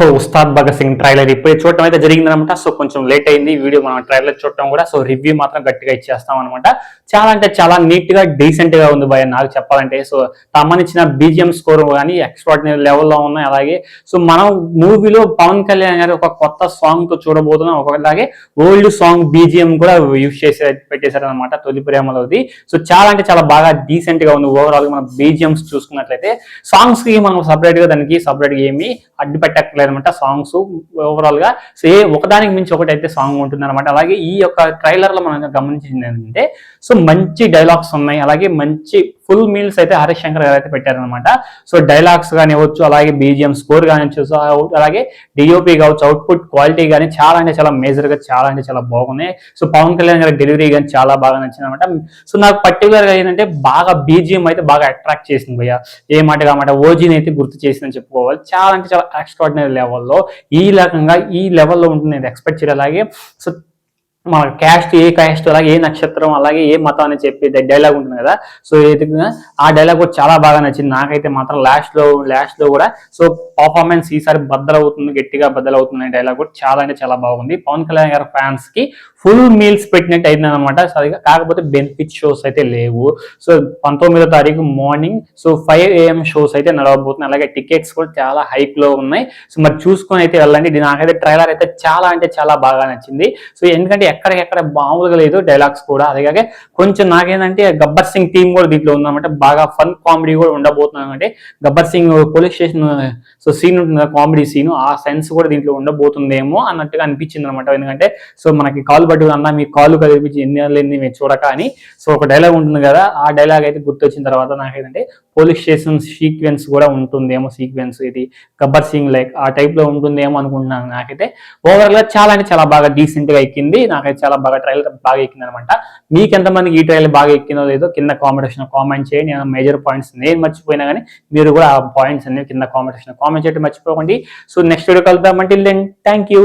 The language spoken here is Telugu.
సో ఉస్తాద్ భగత్ సింగ్ ట్రైలర్ ఇప్పుడు చూడటం అయితే జరిగిందనమాట. సో కొంచెం లేట్ అయింది వీడియో, మనం ట్రైలర్ చూడటం కూడా. సో రివ్యూ మాత్రం గట్టిగా ఇచ్చేస్తాం అనమాట. చాలా అంటే చాలా నీట్ గా డీసెంట్ గా ఉంది భయ నాకు చెప్పాలంటే. సో సంబంధించిన బీజిఎం స్కోర్ కానీ ఎక్స్ట్రాడినరీ లెవెల్లో ఉన్నాయి. అలాగే సో మనం మూవీలో పవన్ కళ్యాణ్ గారి ఒక కొత్త సాంగ్ తో చూడబోతున్నాం. అలాగే ఓల్డ్ సాంగ్ బీజిఎం కూడా యూజ్ చేసి పెట్టేశారు అనమాట, తొలి ప్రేమలోది. సో చాలా అంటే చాలా బాగా డీసెంట్ గా ఉంది ఓవరాల్ గా. మనం బీజిఎంస్ చూసుకున్నట్లయితే సాంగ్స్ కి మనం సపరేట్ గా దానికి సపరేట్ గా ఏమి అడ్డు పెట్టక్కర్లేదన్నమాట. సాంగ్స్ ఓవరాల్ గా సో ఒకదానికి మించి ఒకటి అయితే సాంగ్ ఉంటుంది అనమాట. అలాగే ఈ యొక్క ట్రైలర్ లో మనం గమనించింది ఏంటంటే సో మంచి డైలాగ్స్ ఉన్నాయి. అలాగే మంచి ఫుల్ మీల్స్ అయితే హరీష్ శంకర్ గారు అయితే పెట్టారనమాట. సో డైలాగ్స్ కానివ్వచ్చు, అలాగే బీజిఎం స్కోర్ కానివచ్చు, అలాగే డిఓపి కావచ్చు, అవుట్పుట్ క్వాలిటీ కానీ చాలా అంటే చాలా మేజర్ గా చాలా అంటే చాలా బాగున్నాయి. సో పవన్ కళ్యాణ్ గారి డెలివరీ కానీ చాలా బాగా నచ్చింది అనమాట. సో నాకు పర్టికులర్ గా ఏంటంటే బాగా బీజిఎం అయితే బాగా అట్రాక్ట్ చేసింది భయ్య. ఏ మాట కామాట ఓజీని అయితే గుర్తు చేసిందని చెప్పుకోవాలి. చాలా అంటే చాలా ఎక్స్ట్రాడినరీ లెవెల్లో ఈ రకంగా ఈ లెవెల్లో ఉంటుంది నేను ఎక్స్పెక్ట్ చేయాలి. అలాగే సో మన క్యాస్ట్ ఏ క్యాస్ట్ అలాగే ఏ నక్షత్రం అలాగే ఏ మతం అని చెప్పి డైలాగ్ ఉంటుంది కదా. సో ఆ డైలాగ్ కూడా చాలా బాగా నచ్చింది నాకైతే మాత్రం. లాస్ట్ లో కూడా సో పర్ఫార్మెన్స్ ఈసారి బద్దలవుతుంది, గట్టిగా బద్దలవుతుంది. డైలాగ్ కూడా చాలా అంటే చాలా బాగుంది. పవన్ కళ్యాణ్ గారి ఫ్యాన్స్ కి ఫుల్ మీల్స్ పెట్టినట్టు అయింది అనమాట. కాకపోతే బెనిఫిట్ షోస్ అయితే లేవు. సో 19వ తారీఖు మార్నింగ్ సో 5 AM షోస్ అయితే నడవబోతున్నాయి. అలాగే టికెట్స్ కూడా చాలా హైక్ లో ఉన్నాయి. సో మరి చూసుకొని అయితే వెళ్ళండి. నాకైతే ట్రైలర్ అయితే చాలా అంటే చాలా బాగా నచ్చింది. సో ఎందుకంటే ఎక్కడికెక్కడ మామూలుగా లేదు డైలాగ్స్ కూడా. అలాగే కొంచెం నాకేంటంటే గబ్బర్ సింగ్ టీమ్ కూడా దీంట్లో ఉందన్నమాట. బాగా ఫన్ కామెడీ కూడా ఉండబోతున్నాం. అంటే Gabbar Singh police station so scene ఉంటుంది, కామెడీ సీన్, ఆ సెన్స్ కూడా దీంట్లో ఉండబోతుందేమో అన్నట్టుగా అనిపించింది అనమాట. ఎందుకంటే సో మనకి కాలు పట్టు అన్న మీ కాలు కనిపించి ఎన్ని మేము చూడక అని సో ఒక డైలాగ్ ఉంటుంది కదా. ఆ డైలాగ్ అయితే గుర్తొచ్చిన తర్వాత నాకేంటంటే పోలీస్ స్టేషన్ సీక్వెన్స్ కూడా ఉంటుందేమో, సీక్వెన్స్ ఇది గబ్బర్ సింగ్ లైక్ ఆ టైప్ లో ఉంటుందేమో అనుకుంటున్నాను. నాకైతే ఓవరాల్ గా చాలా అంటే చాలా బాగా డీసెంట్ గా ఎక్కింది. నాకైతే చాలా బాగా ట్రైలర్ బాగా ఎక్కింది అనమాట. మీకు ఎంతమందికి ఈ ట్రైలర్ బాగా ఎక్కిందో లేదో కింద కామెంట్ చేయండి. మేజర్ పాయింట్స్ నేను మర్చిపోయినా కానీ మీరు కూడా ఆ పాయింట్స్ అన్ని కింద కామెంట్ చేయడం మర్చిపోకండి. సో నెక్స్ట్ వీడియో కలుద్దాం. Till then thank you.